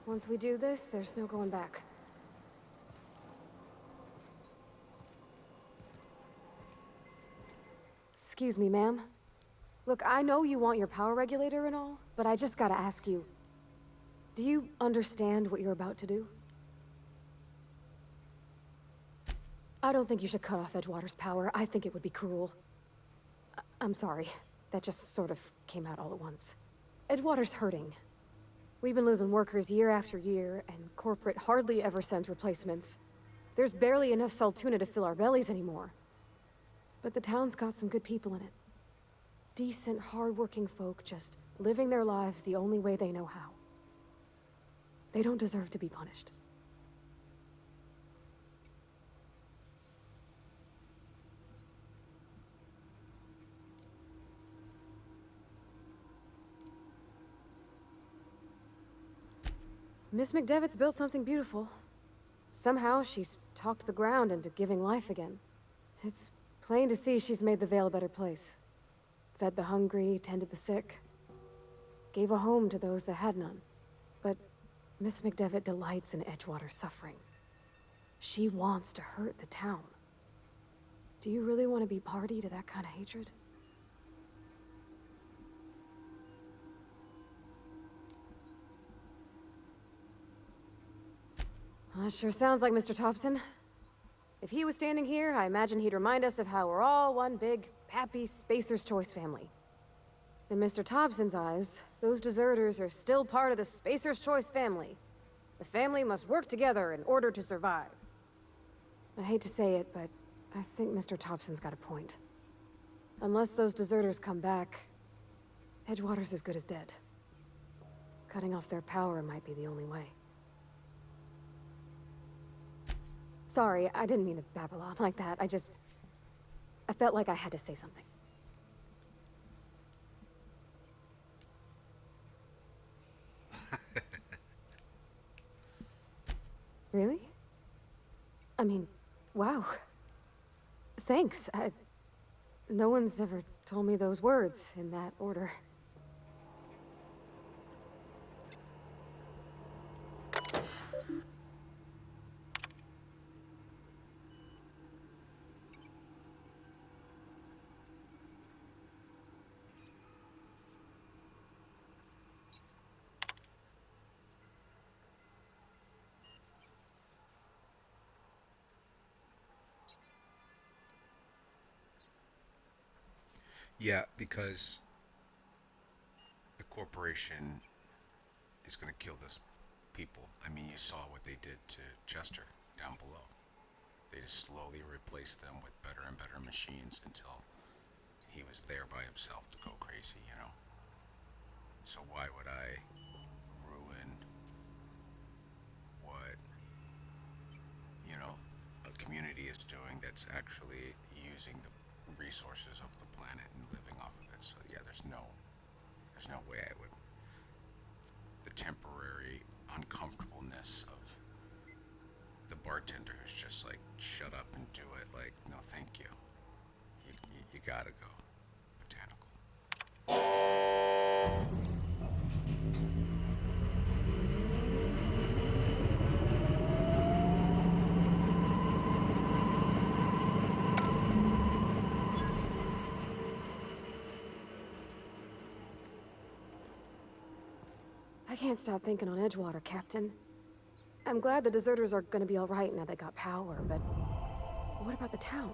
Once we do this, there's no going back. Excuse me, ma'am. Look, I know you want your power regulator and all, but I just gotta ask you. Do you understand what you're about to do? I don't think you should cut off Edgewater's power. I think it would be cruel. I'm sorry. That just sort of came out all at once. Edgewater's hurting. We've been losing workers year after year, and corporate hardly ever sends replacements. There's barely enough Saltuna to fill our bellies anymore. But the town's got some good people in it. Decent, hard-working folk just living their lives the only way they know how. They don't deserve to be punished. Miss McDevitt's built something beautiful. Somehow, she's talked the ground into giving life again. It's plain to see she's made the Vale a better place. Fed the hungry, tended the sick. Gave a home to those that had none. But Miss McDevitt delights in Edgewater's suffering. She wants to hurt the town. Do you really want to be party to that kind of hatred? Well, that sure sounds like Mr. Thompson. If he was standing here, I imagine he'd remind us of how we're all one big, happy Spacer's Choice family. In Mr. Thompson's eyes, those deserters are still part of the Spacer's Choice family. The family must work together in order to survive. I hate to say it, but I think Mr. Thompson's got a point. Unless those deserters come back, Edgewater's as good as dead. Cutting off their power might be the only way. Sorry, I didn't mean to babble on like that. I felt like I had to say something. Really? I mean, wow. Thanks. No one's ever told me those words in that order. Yeah, because the corporation is going to kill this people. I mean, you saw what they did to Chester down below. They just slowly replaced them with better and better machines until he was there by himself to go crazy, you know? So why would I ruin what, you know, a community is doing that's actually using the resources of the planet and living off of it? So yeah, there's no way I would. The temporary uncomfortableness of the bartender who's just like, shut up and do it. Like, no, thank you. You gotta go. Botanical. I can't stop thinking on Edgewater, Captain. I'm glad the deserters are gonna be alright now they got power, but what about the town?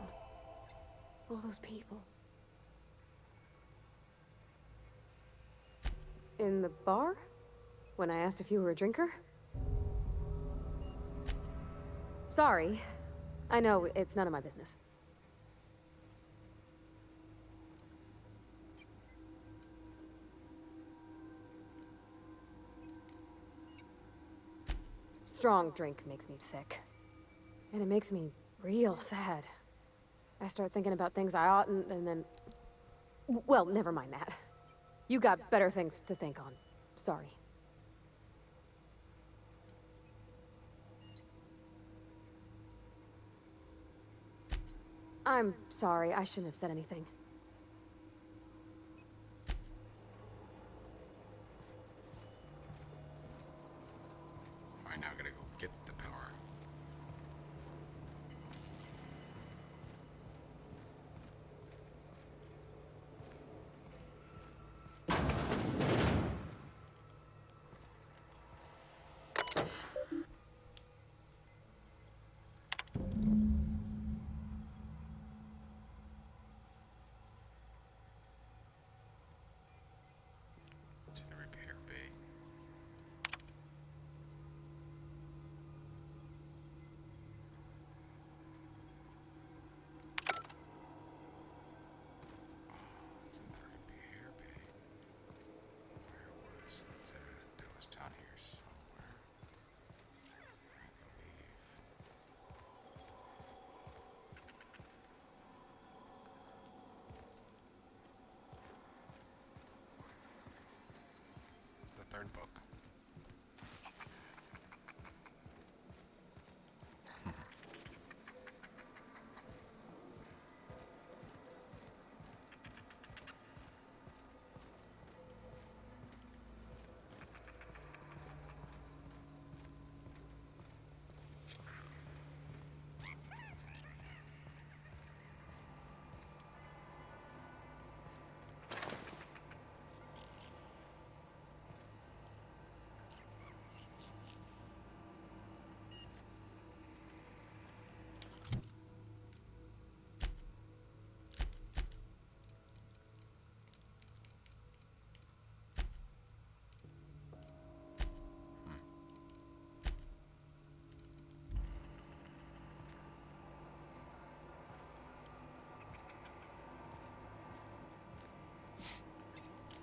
All those people. In the bar? When I asked if you were a drinker? Sorry. I know, it's none of my business. Strong drink makes me sick. And it makes me real sad. I start thinking about things I oughtn't, and then... Well, never mind that. You got better things to think on. Sorry. I'm sorry, I shouldn't have said anything. third book.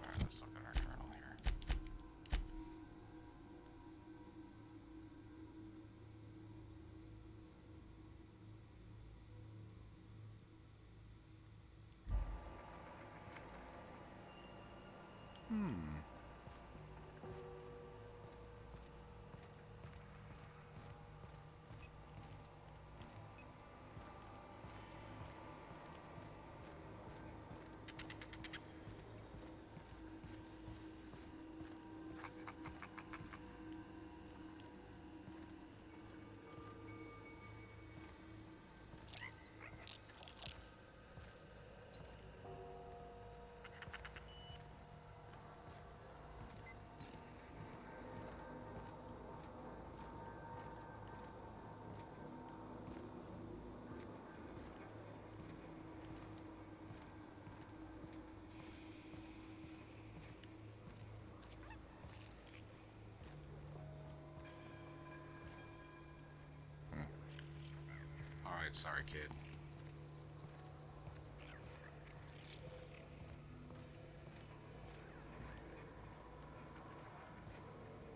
Alright, let's look at our journal here. Alright, sorry, kid.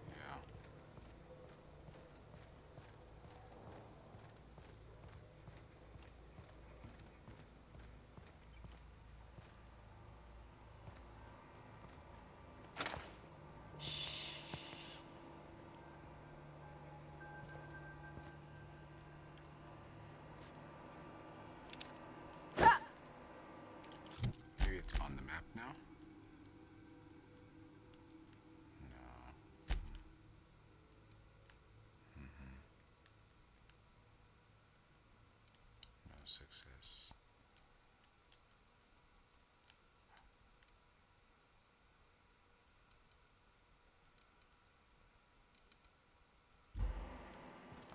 Yeah. Maybe it's on the map now? No. No success.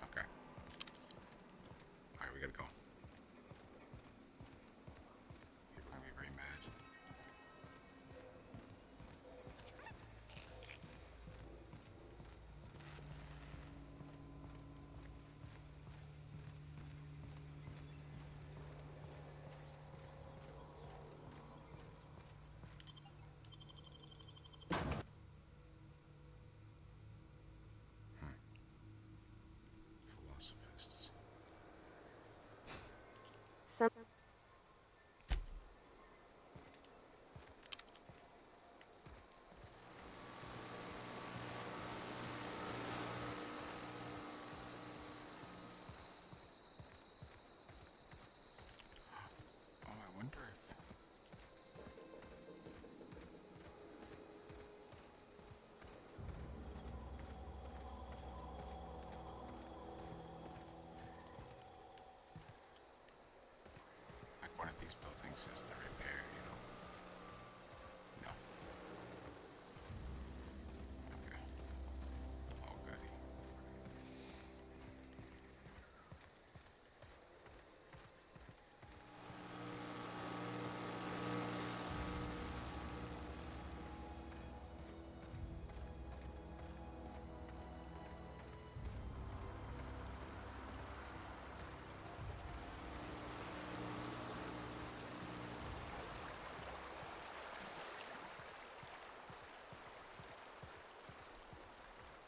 Okay. Alright, we gotta go. You're gonna be very mad. Philosophists. Some. Oh, I wonder if... like one of these buildings is the repair, you know? No. Okay. Oh, goody.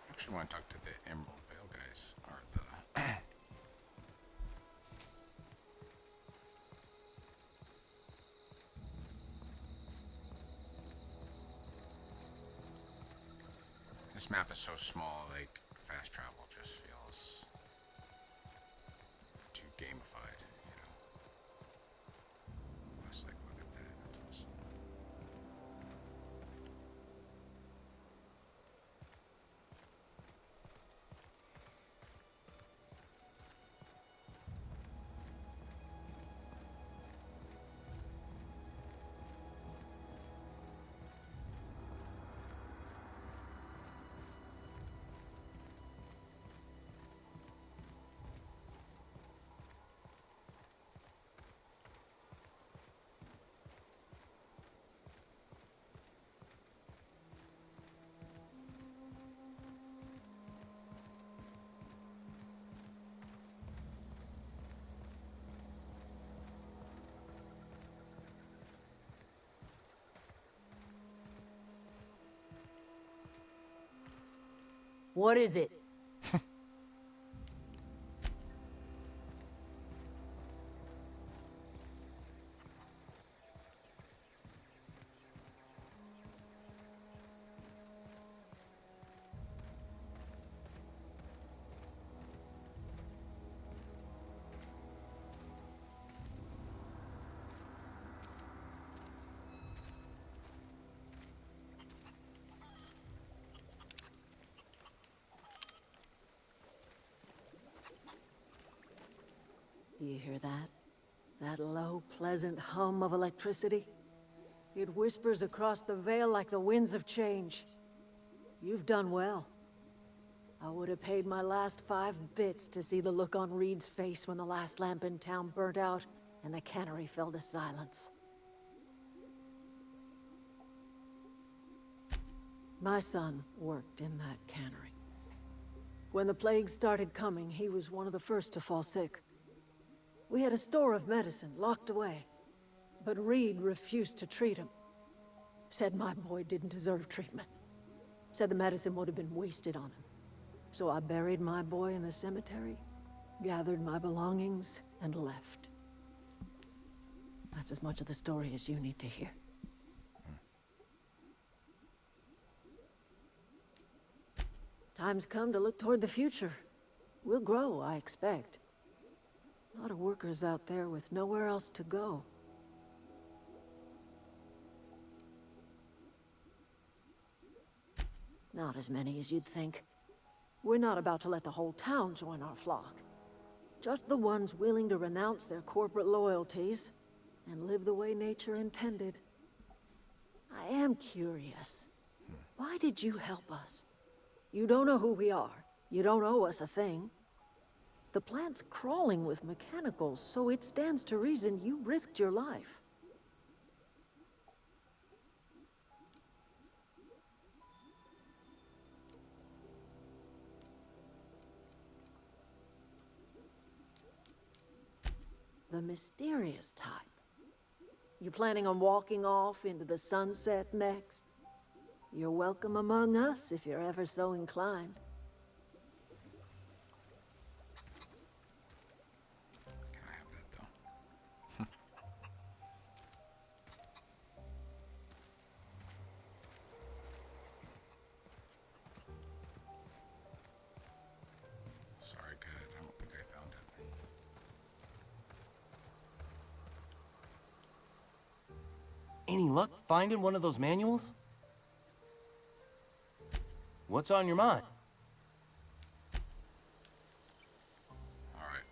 I actually want to talk to the Emerald Vale guys, or the... This map is so small, like, fast travel just feels too gamified, you know? Plus, like, look at that, that's awesome. What is it? You hear that? That low, pleasant hum of electricity? It whispers across the veil like the winds of change. You've done well. I would have paid my last 5 bits to see the look on Reed's face when the last lamp in town burnt out and the cannery fell to silence. My son worked in that cannery. When the plague started coming, he was one of the first to fall sick. We had a store of medicine locked away, but Reed refused to treat him. Said my boy didn't deserve treatment. Said the medicine would have been wasted on him. So I buried my boy in the cemetery, gathered my belongings, and left. That's as much of the story as you need to hear. Time's come to look toward the future. We'll grow, I expect. A lot of workers out there with nowhere else to go. Not as many as you'd think. We're not about to let the whole town join our flock. Just the ones willing to renounce their corporate loyalties and live the way nature intended. I am curious. Why did you help us? You don't know who we are. You don't owe us a thing. The plant's crawling with mechanicals, so it stands to reason you risked your life. The mysterious type. You planning on walking off into the sunset next? You're welcome among us if you're ever so inclined. Can I have that, though? Sorry, Kat, I don't think I found it. Any luck finding one of those manuals? What's on your mind? Alright.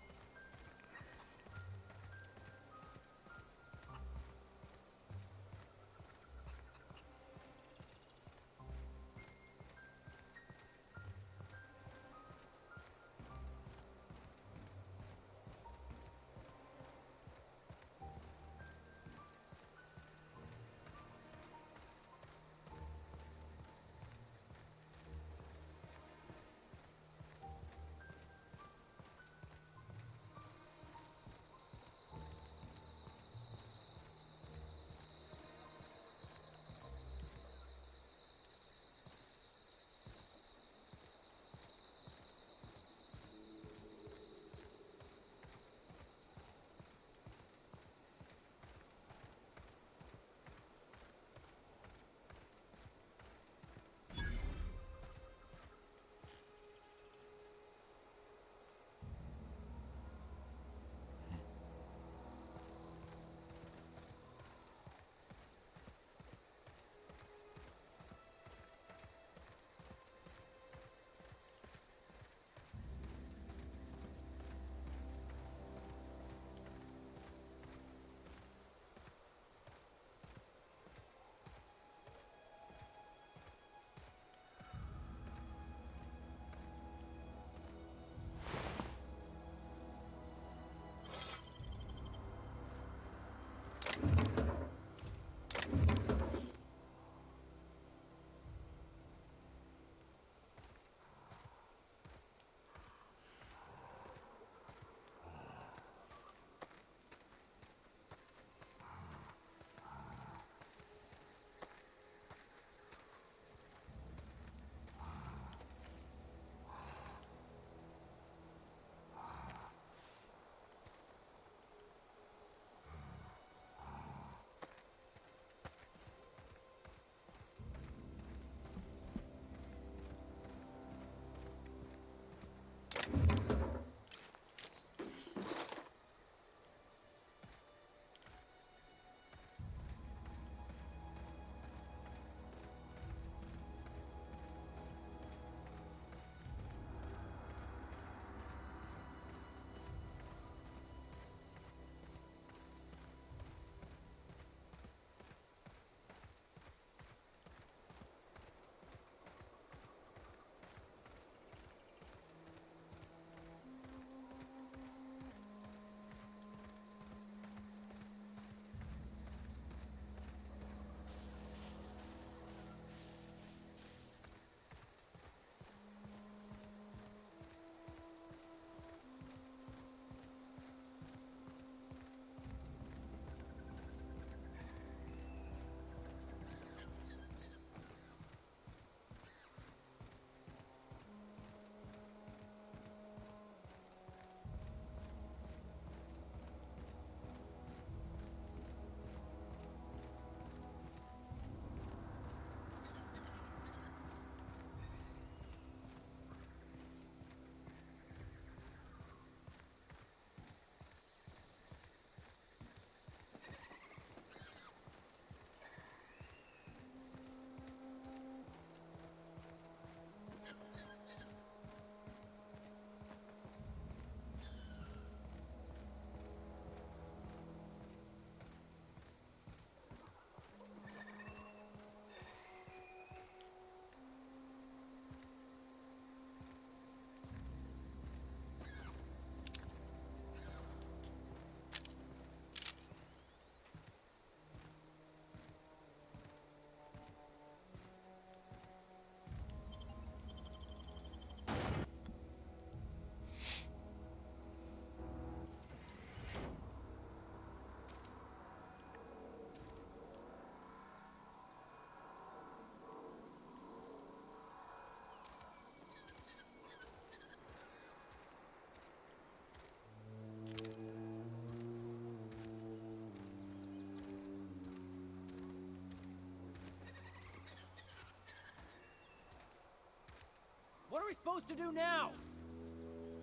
are we supposed to do now?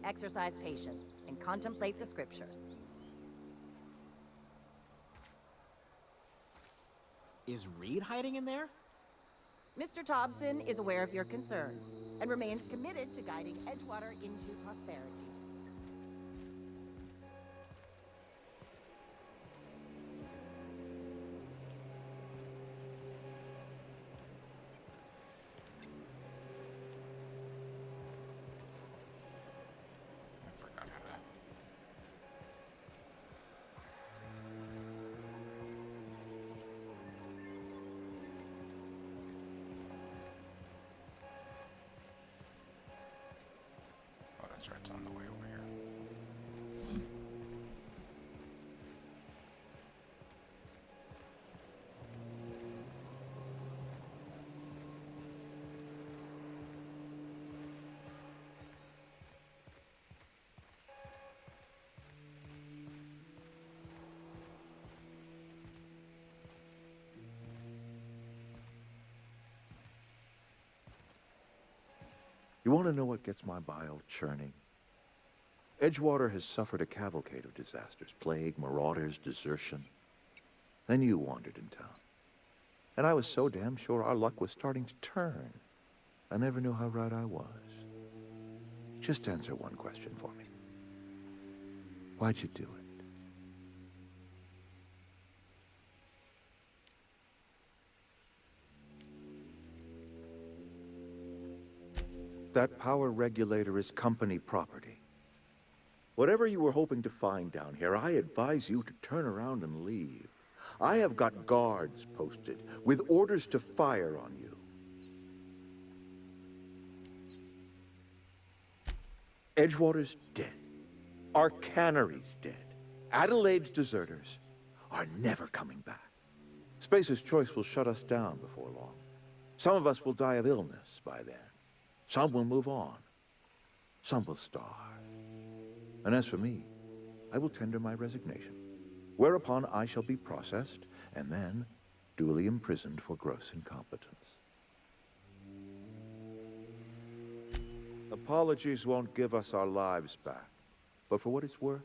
Exercise patience and contemplate the scriptures. Is Reed hiding in there? Mr. Thompson is aware of your concerns and remains committed to guiding Edgewater into prosperity. I forgot how to. Oh, that's right. It's on the way over here. You want to know what gets my bile churning? Edgewater has suffered a cavalcade of disasters. Plague, marauders, desertion. Then you wandered in town. And I was so damn sure our luck was starting to turn. I never knew how right I was. Just answer one question for me. Why'd you do it? That power regulator is company property. Whatever you were hoping to find down here, I advise you to turn around and leave. I have got guards posted with orders to fire on you. Edgewater's dead. Our cannery's dead. Adelaide's deserters are never coming back. Spacer's Choice will shut us down before long. Some of us will die of illness by then. Some will move on. Some will starve. And as for me, I will tender my resignation, whereupon I shall be processed and then duly imprisoned for gross incompetence. Apologies won't give us our lives back, but for what it's worth,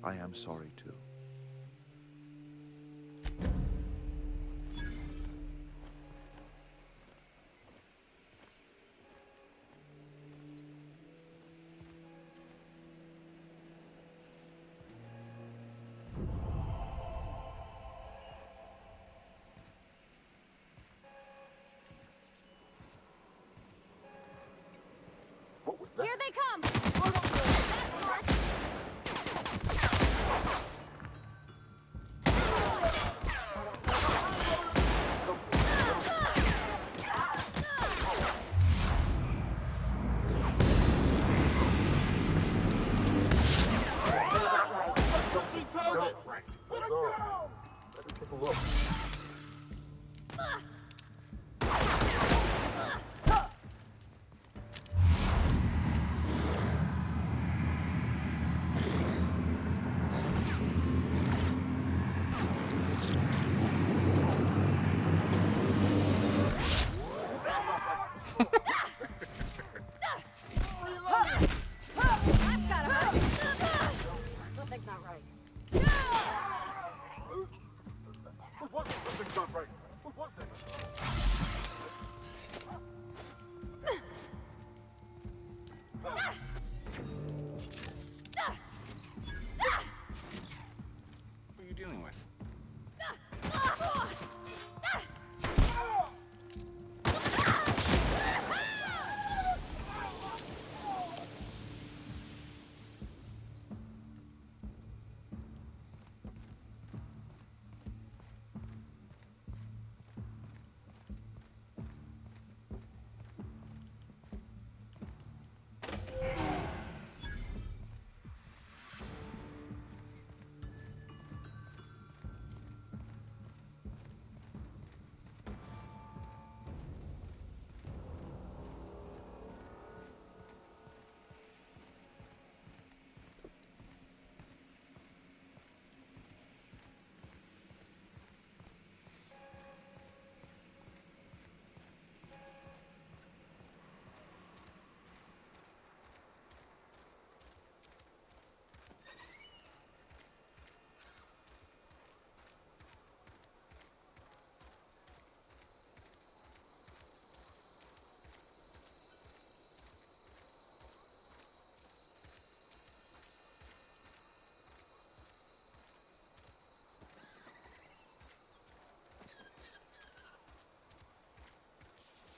I am sorry too. Here they come!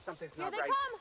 Something's Here not they right. come!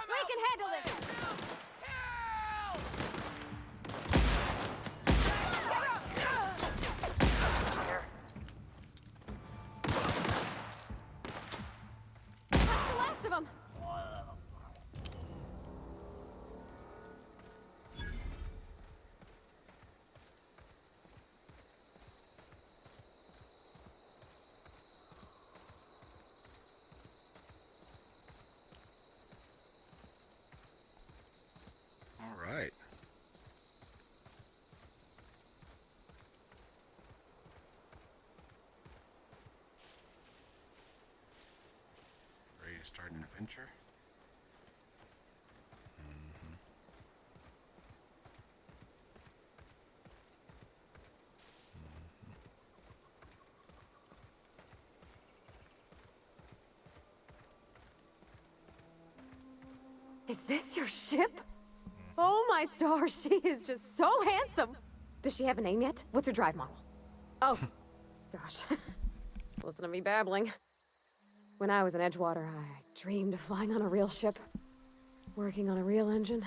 We can handle this! That's the last of them! All right. Ready to start an adventure? Is this your ship? Oh my stars, she is just so handsome! Does she have a name yet? What's her drive model? Oh, gosh. Listen to me babbling. When I was in Edgewater, I dreamed of flying on a real ship, working on a real engine,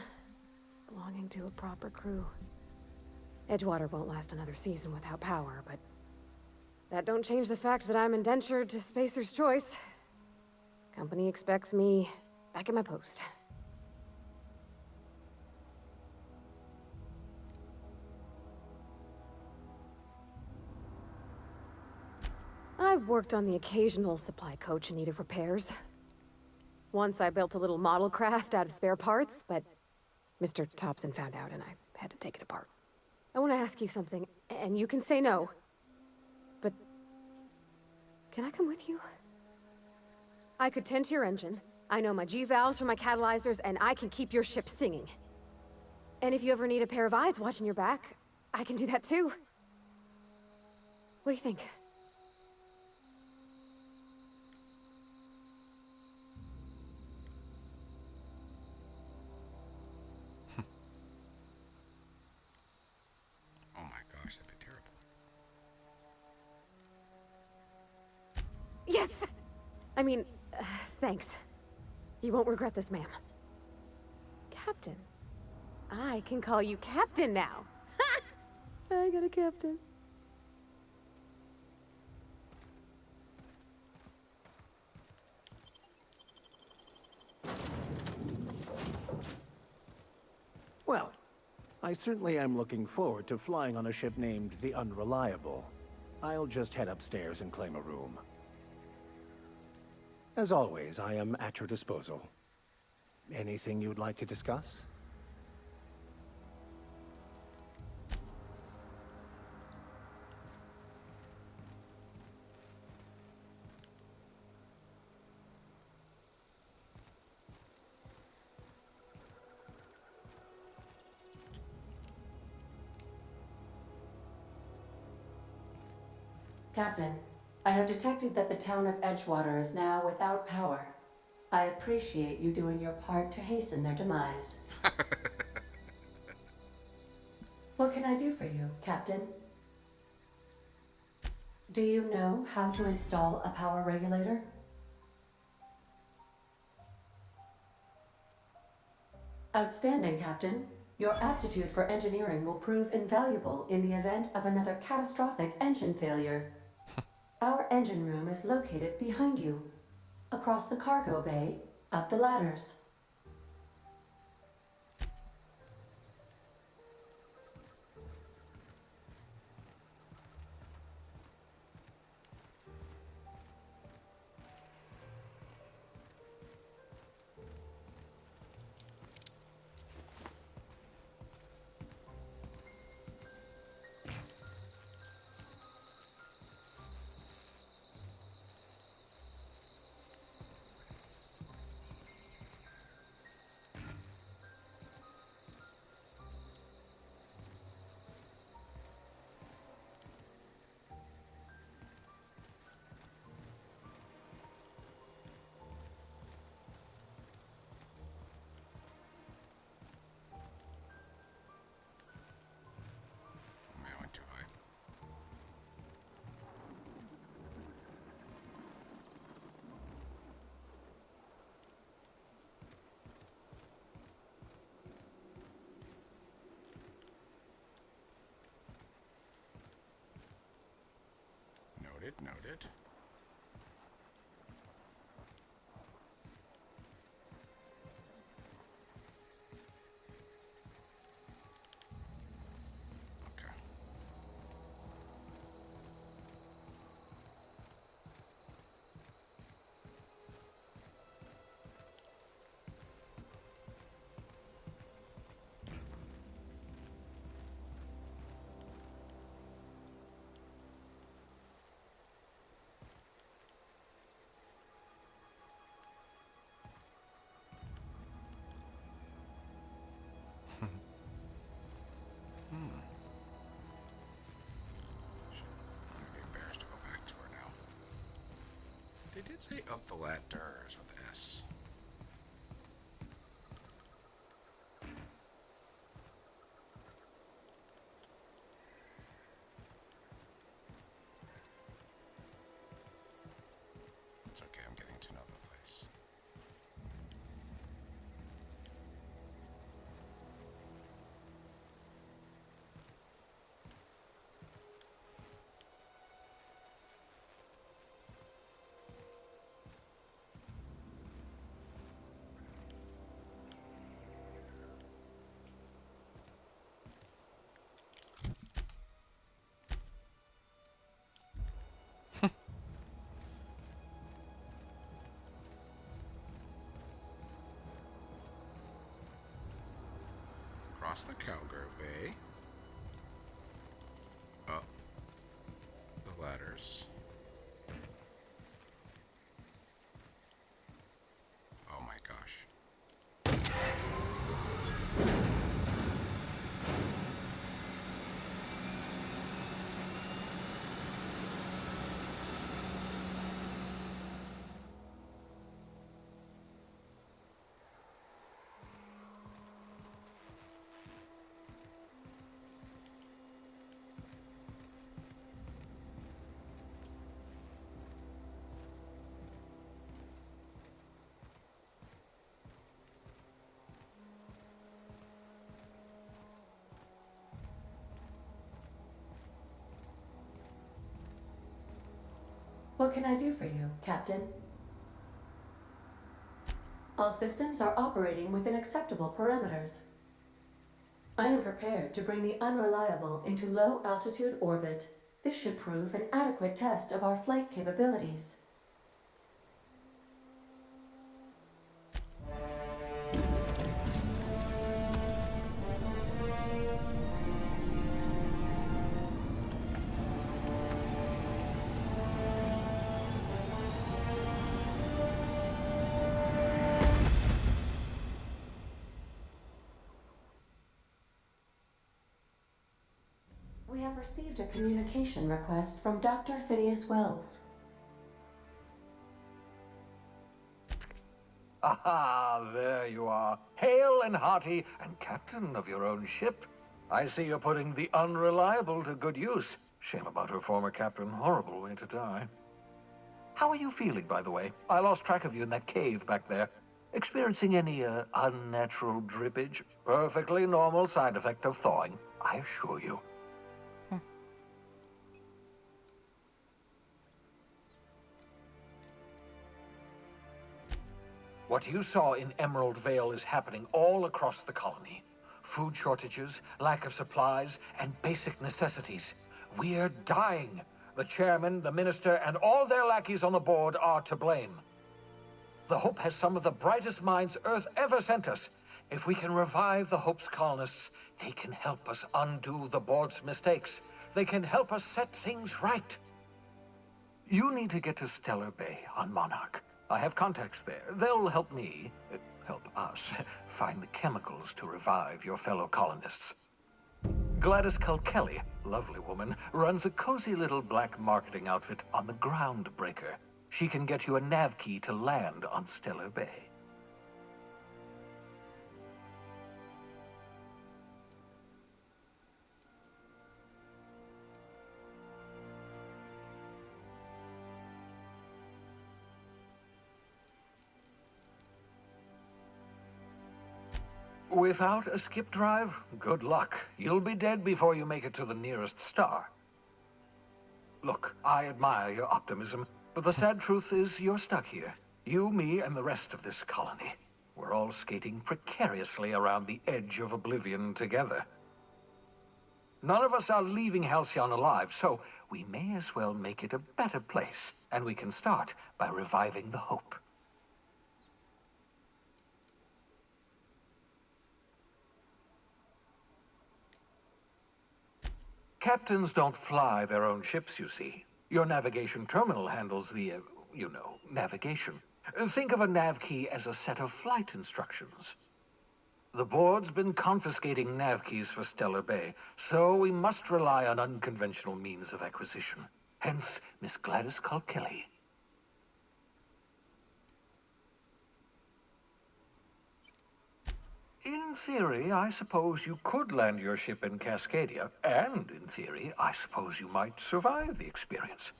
belonging to a proper crew. Edgewater won't last another season without power, but that don't change the fact that I'm indentured to Spacer's Choice. Company expects me back at my post. I've worked on the occasional supply coach in need of repairs. Once I built a little model craft out of spare parts, but Mr. Thompson found out and I had to take it apart. I want to ask you something, and you can say no. But can I come with you? I could tend to your engine. I know my G-valves from my catalyzers, and I can keep your ship singing. And if you ever need a pair of eyes watching your back, I can do that too. What do you think? Oh my gosh, that'd be terrible. Yes! I mean, thanks. You won't regret this, ma'am. Captain. I can call you Captain now. Ha! I got a captain. Well, I certainly am looking forward to flying on a ship named the Unreliable. I'll just head upstairs and claim a room. As always, I am at your disposal. Anything you'd like to discuss? Captain, I have detected that the town of Edgewater is now without power. I appreciate you doing your part to hasten their demise. What can I do for you, Captain? Do you know how to install a power regulator? Outstanding, Captain. Your aptitude for engineering will prove invaluable in the event of another catastrophic engine failure. Our engine room is located behind you, across the cargo bay, up the ladders. Man, I went too high. Noted, noted. Okay. Hmm. I'm gonna be embarrassed to go back to her now. They did say up the ladders with S. It's okay, I'm getting to know the place. Across the cowgirl bay. Up the ladders. Oh my gosh. What can I do for you, Captain? All systems are operating within acceptable parameters. I am prepared to bring the Unreliable into low-altitude orbit. This should prove an adequate test of our flight capabilities. We have received a communication request from Dr. Phineas Wells. Ah, there you are, hale and hearty, and captain of your own ship. I see you're putting the Unreliable to good use. Shame about her former captain. Horrible way to die. How are you feeling, by the way? I lost track of you in that cave back there. Experiencing any, unnatural drippage? Perfectly normal side effect of thawing, I assure you. What you saw in Emerald Vale is happening all across the colony. Food shortages, lack of supplies, and basic necessities. We're dying. The chairman, the minister, and all their lackeys on the board are to blame. The Hope has some of the brightest minds Earth ever sent us. If we can revive the Hope's colonists, they can help us undo the board's mistakes. They can help us set things right. You need to get to Stellar Bay on Monarch. I have contacts there. They'll help me, help us, find the chemicals to revive your fellow colonists. Gladys Kelly, lovely woman, runs a cozy little black marketing outfit on the Groundbreaker. She can get you a nav key to land on Stellar Bay. Without a skip drive, good luck. You'll be dead before you make it to the nearest star. Look, I admire your optimism, but the sad truth is you're stuck here. You, me, and the rest of this colony. We're all skating precariously around the edge of oblivion together. None of us are leaving Halcyon alive, so we may as well make it a better place, and we can start by reviving the Hope. Captains don't fly their own ships, you see. Your navigation terminal handles the, navigation. Think of a nav key as a set of flight instructions. The board's been confiscating nav keys for Stellar Bay, so we must rely on unconventional means of acquisition. Hence, Miss Gladys Kelly. In theory, I suppose you could land your ship in Cascadia, and in theory, I suppose you might survive the experience.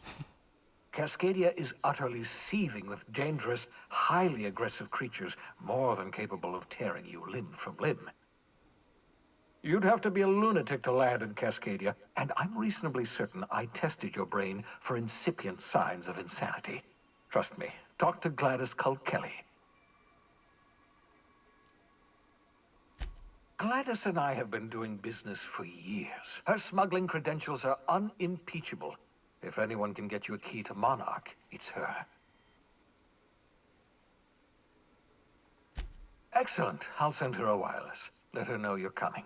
Cascadia is utterly seething with dangerous, highly aggressive creatures, more than capable of tearing you limb from limb. You'd have to be a lunatic to land in Cascadia, and I'm reasonably certain I tested your brain for incipient signs of insanity. Trust me, talk to Gladys Kelly. Gladys and I have been doing business for years. Her smuggling credentials are unimpeachable. If anyone can get you a key to Monarch, it's her. Excellent. I'll send her a wireless. Let her know you're coming.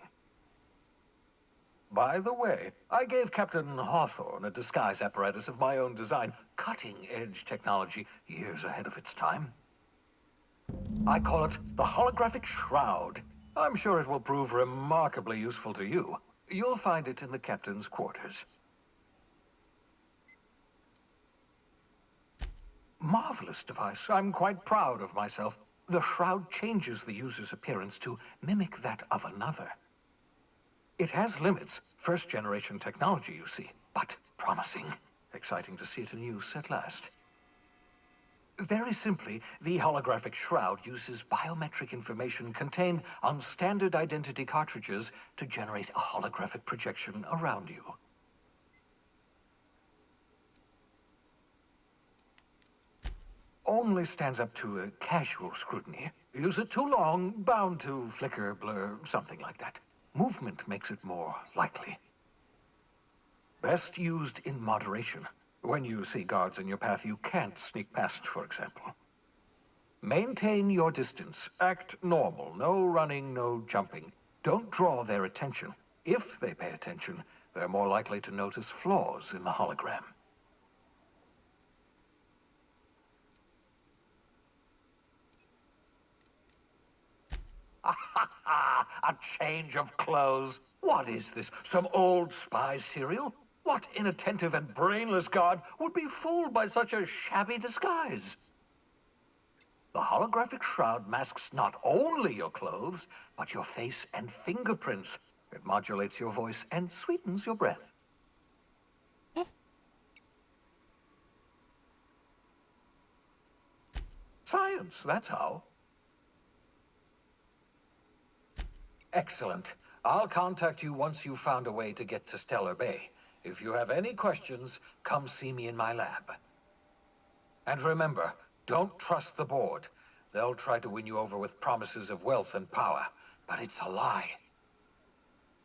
By the way, I gave Captain Hawthorne a disguise apparatus of my own design, cutting-edge technology years ahead of its time. I call it the Holographic Shroud. I'm sure it will prove remarkably useful to you. You'll find it in the captain's quarters. Marvelous device. I'm quite proud of myself. The shroud changes the user's appearance to mimic that of another. It has limits. First-generation technology, you see, but promising. Exciting to see it in use at last. Very simply, the holographic shroud uses biometric information contained on standard identity cartridges to generate a holographic projection around you. Only stands up to a casual scrutiny. Use it too long, bound to flicker, blur, something like that. Movement makes it more likely. Best used in moderation. When you see guards in your path you can't sneak past, for example. Maintain your distance. Act normal. No running, no jumping. Don't draw their attention. If they pay attention, they're more likely to notice flaws in the hologram. A change of clothes. What is this? Some old spy serial? What inattentive and brainless guard would be fooled by such a shabby disguise? The holographic shroud masks not only your clothes, but your face and fingerprints. It modulates your voice and sweetens your breath. Science, that's how. Excellent. I'll contact you once you've found a way to get to Stellar Bay. If you have any questions, come see me in my lab. And remember, don't trust the board. They'll try to win you over with promises of wealth and power, but it's a lie.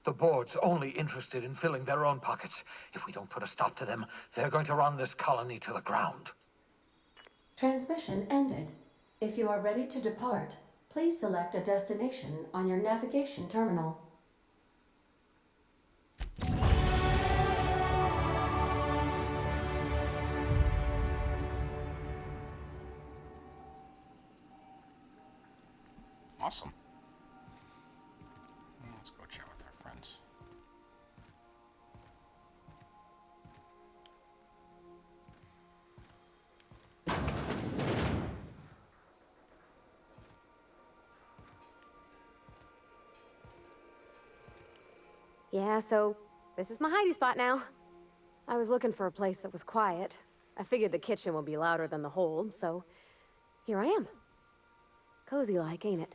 The board's only interested in filling their own pockets. If we don't put a stop to them, they're going to run this colony to the ground. Transmission ended. If you are ready to depart, please select a destination on your navigation terminal. Awesome. Let's go chat with our friends. Yeah, so this is my hidey spot now. I was looking for a place that was quiet. I figured the kitchen would be louder than the hold, so here I am. Cozy like, ain't it?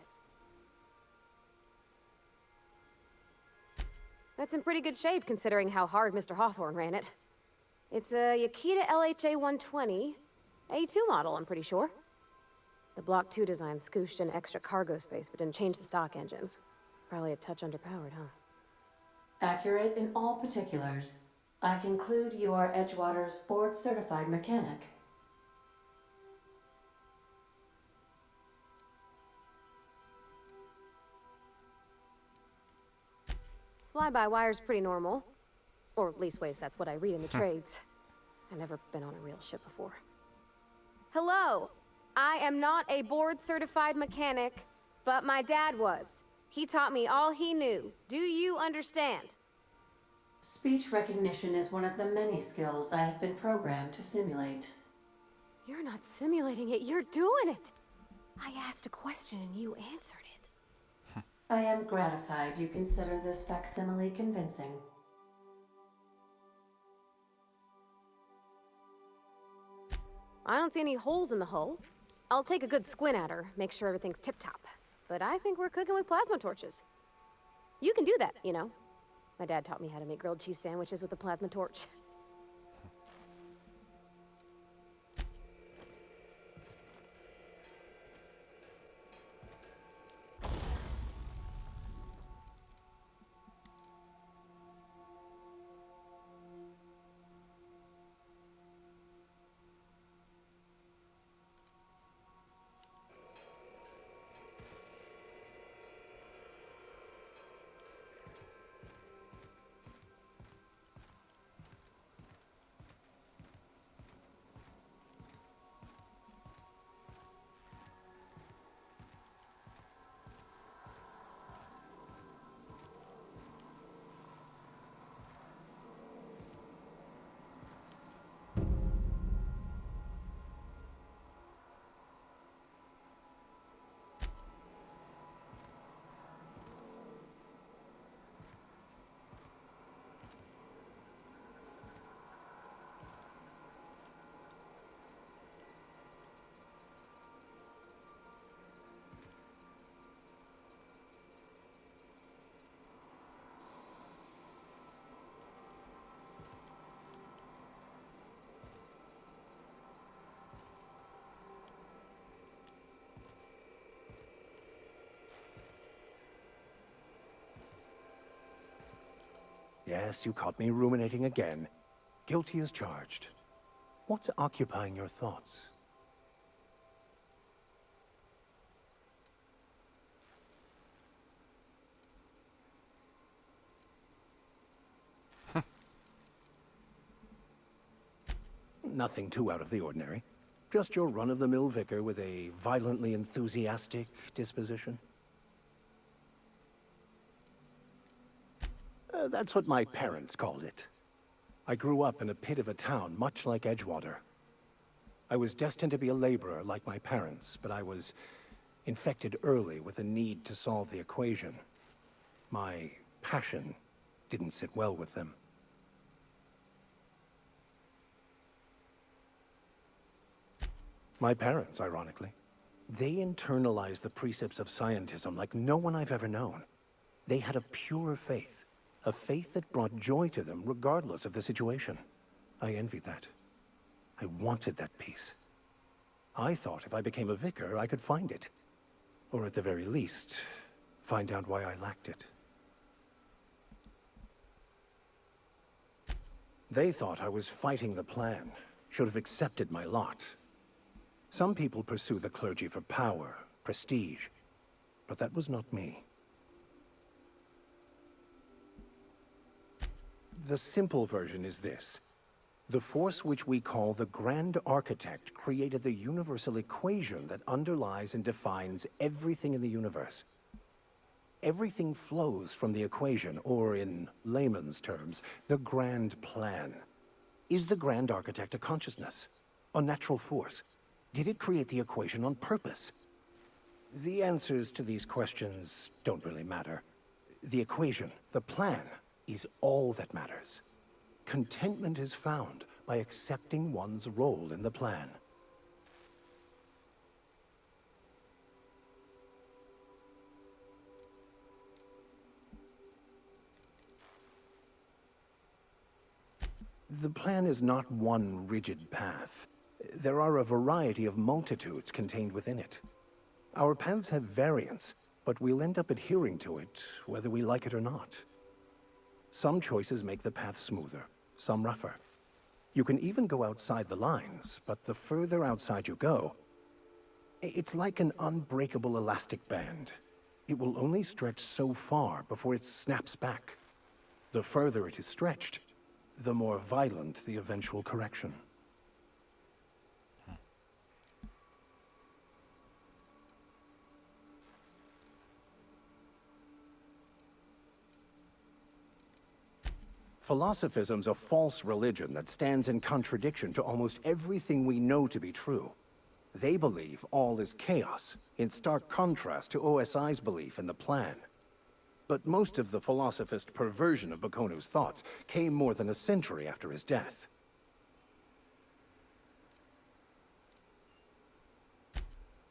That's in pretty good shape considering how hard Mr. Hawthorne ran it. It's a Yakita LHA 120, A2 model, I'm pretty sure. The Block 2 design scooshed in extra cargo space but didn't change the stock engines. Probably a touch underpowered, huh? Accurate in all particulars. I conclude you are Edgewater's board-certified mechanic. Fly-by-wire's pretty normal. Or leastways, that's what I read in the trades. I've never been on a real ship before. Hello! I am not a board-certified mechanic, but my dad was. He taught me all he knew. Do you understand? Speech recognition is one of the many skills I have been programmed to simulate. You're not simulating it, you're doing it! I asked a question and you answered it. I am gratified you consider this facsimile convincing. I don't see any holes in the hull. I'll take a good squint at her, make sure everything's tip-top. But I think we're cooking with plasma torches. You can do that, you know. My dad taught me how to make grilled cheese sandwiches with a plasma torch. Yes, you caught me ruminating again. Guilty as charged. What's occupying your thoughts? Nothing too out of the ordinary. Just your run-of-the-mill vicar with a violently enthusiastic disposition. That's what my parents called it. I grew up in a pit of a town, much like Edgewater. I was destined to be a laborer like my parents, but I was infected early with a need to solve the equation. My passion didn't sit well with them. My parents, ironically. They internalized the precepts of scientism like no one I've ever known. They had a pure faith, a faith that brought joy to them regardless of the situation. I envied that. I wanted that peace. I thought if I became a vicar, I could find it. Or at the very least, find out why I lacked it. They thought I was fighting the plan, should have accepted my lot. Some people pursue the clergy for power, prestige, but that was not me. The simple version is this. The force which we call the Grand Architect created the universal equation that underlies and defines everything in the universe. Everything flows from the equation, or in layman's terms, the grand plan. Is the Grand Architect a consciousness? A natural force? Did it create the equation on purpose? The answers to these questions don't really matter. The equation, the plan, is all that matters. Contentment is found by accepting one's role in the plan. The plan is not one rigid path. There are a variety of multitudes contained within it. Our paths have variance, but we'll end up adhering to it, whether we like it or not. Some choices make the path smoother, some rougher. You can even go outside the lines, but the further outside you go, it's like an unbreakable elastic band. It will only stretch so far before it snaps back. The further it is stretched, the more violent the eventual correction. Philosophism's a false religion that stands in contradiction to almost everything we know to be true. They believe all is chaos, in stark contrast to OSI's belief in the plan. But most of the philosophist perversion of Bakonu's thoughts came more than a century after his death.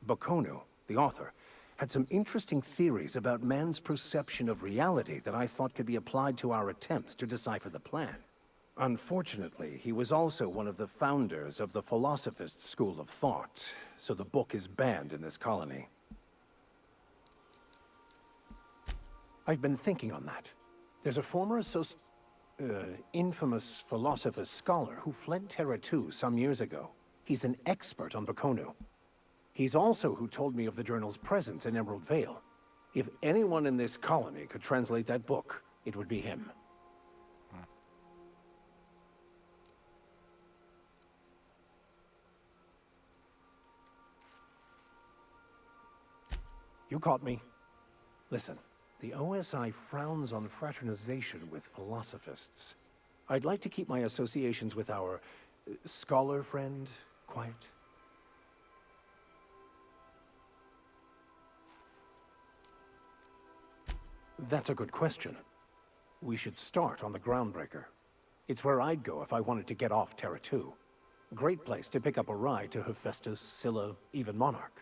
Bakonu, the author, had some interesting theories about man's perception of reality that I thought could be applied to our attempts to decipher the plan. Unfortunately, he was also one of the founders of the philosophist school of thought, so the book is banned in this colony. I've been thinking on that. There's a former infamous philosophist scholar who fled Terra 2 some years ago. He's an expert on Bakonu. He's also who told me of the journal's presence in Emerald Vale. If anyone in this colony could translate that book, it would be him. You caught me. Listen, the OSI frowns on fraternization with philosophists. I'd like to keep my associations with our scholar friend quiet. That's a good question. We should start on the Groundbreaker. It's where I'd go if I wanted to get off Terra 2. Great place to pick up a ride to Hephaestus, Scylla, even Monarch.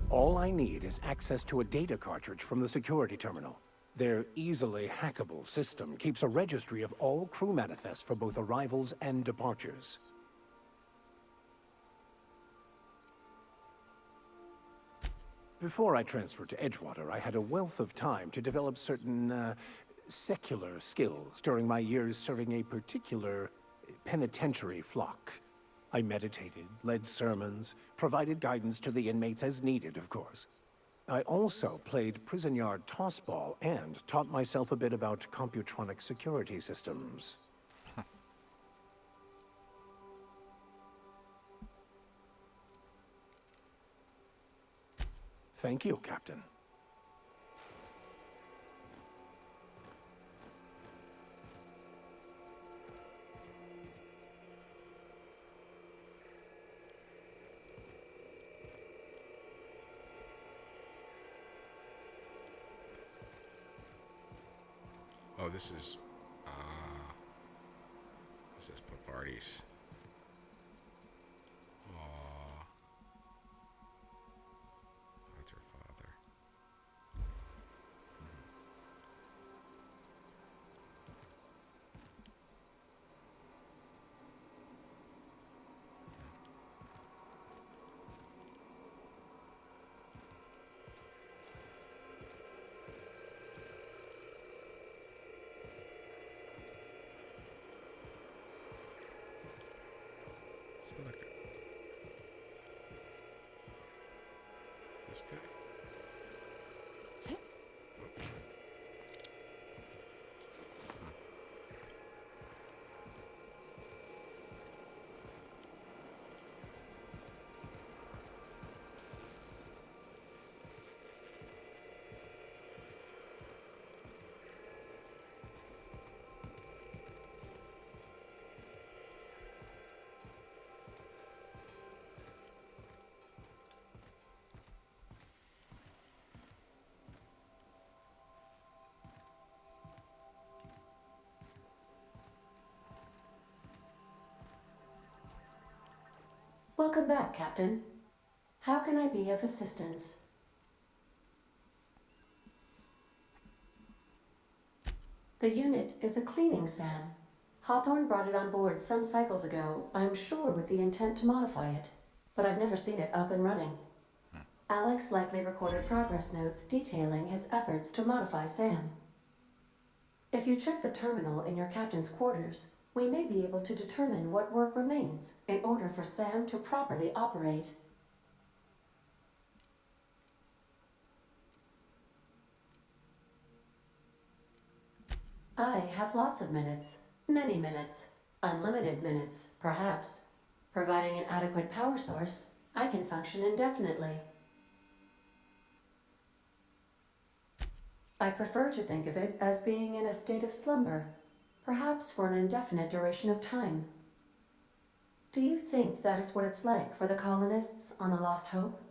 All I need is access to a data cartridge from the security terminal. Their easily hackable system keeps a registry of all crew manifests for both arrivals and departures. Before I transferred to Edgewater, I had a wealth of time to develop certain, secular skills during my years serving a particular penitentiary flock. I meditated, led sermons, provided guidance to the inmates as needed, of course. I also played prison yard tossball and taught myself a bit about computronic security systems. Thank you, Captain. Oh, this is Pavardes. Oh. Select it. This guy? Welcome back, Captain. How can I be of assistance? The unit is a cleaning SAM. Hawthorne brought it on board some cycles ago, I'm sure with the intent to modify it, but I've never seen it up and running. Alex likely recorded progress notes detailing his efforts to modify SAM. If you check the terminal in your captain's quarters, we may be able to determine what work remains in order for SAM to properly operate. I have lots of minutes. Many minutes. Unlimited minutes, perhaps. Providing an adequate power source, I can function indefinitely. I prefer to think of it as being in a state of slumber, perhaps for an indefinite duration of time. Do you think that is what it's like for the colonists on the Lost Hope?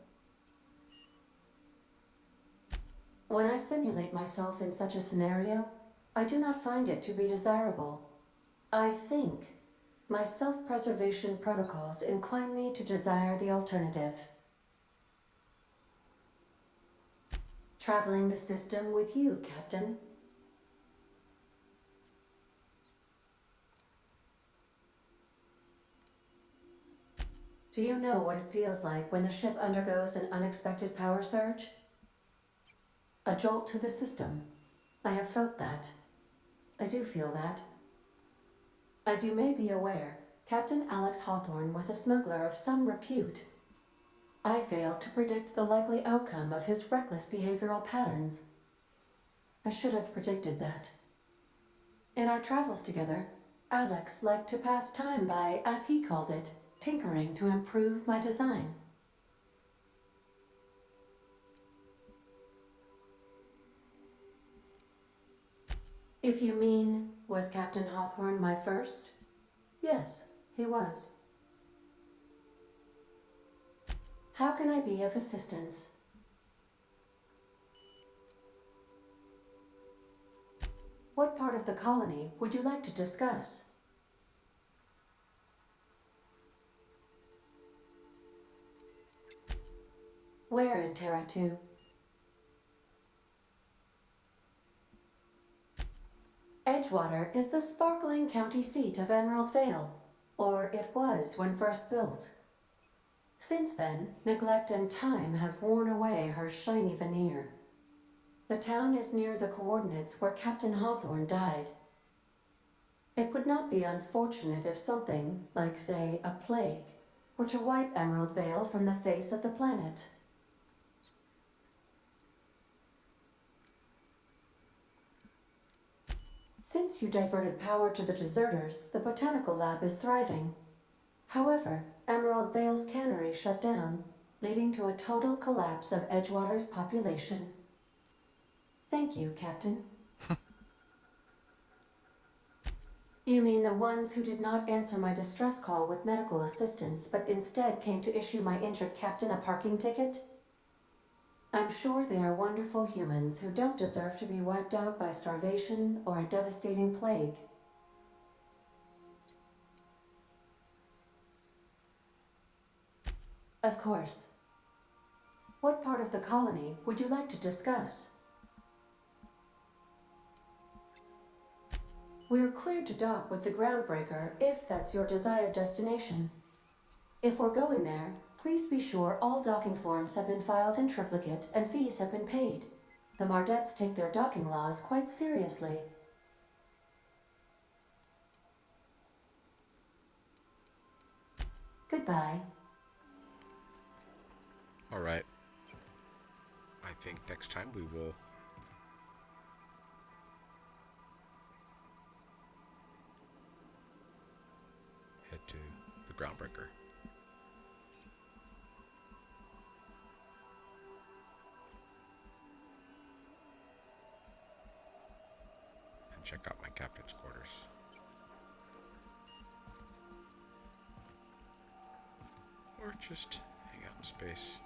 When I simulate myself in such a scenario, I do not find it to be desirable. I think my self-preservation protocols incline me to desire the alternative. Traveling the system with you, Captain. Do you know what it feels like when the ship undergoes an unexpected power surge? A jolt to the system. I have felt that. I do feel that. As you may be aware, Captain Alex Hawthorne was a smuggler of some repute. I failed to predict the likely outcome of his reckless behavioral patterns. I should have predicted that. In our travels together, Alex liked to pass time by, as he called it, tinkering to improve my design. If you mean, was Captain Hawthorne my first? Yes, he was. How can I be of assistance? What part of the colony would you like to discuss? Where in Terra 2? Edgewater is the sparkling county seat of Emerald Vale, or it was when first built. Since then, neglect and time have worn away her shiny veneer. The town is near the coordinates where Captain Hawthorne died. It would not be unfortunate if something, like say, a plague, were to wipe Emerald Vale from the face of the planet. Since you diverted power to the deserters, the botanical lab is thriving. However, Emerald Vale's cannery shut down, leading to a total collapse of Edgewater's population. Thank you, Captain. You mean the ones who did not answer my distress call with medical assistance, but instead came to issue my injured captain a parking ticket? I'm sure they are wonderful humans who don't deserve to be wiped out by starvation or a devastating plague. Of course. What part of the colony would you like to discuss? We're cleared to dock with the Groundbreaker if that's your desired destination. If we're going there, please be sure all docking forms have been filed in triplicate and fees have been paid. The Mardettes take their docking laws quite seriously. Goodbye. Alright. I think next time we will head to the Groundbreaker. And check out my captain's quarters. Or just hang out in space.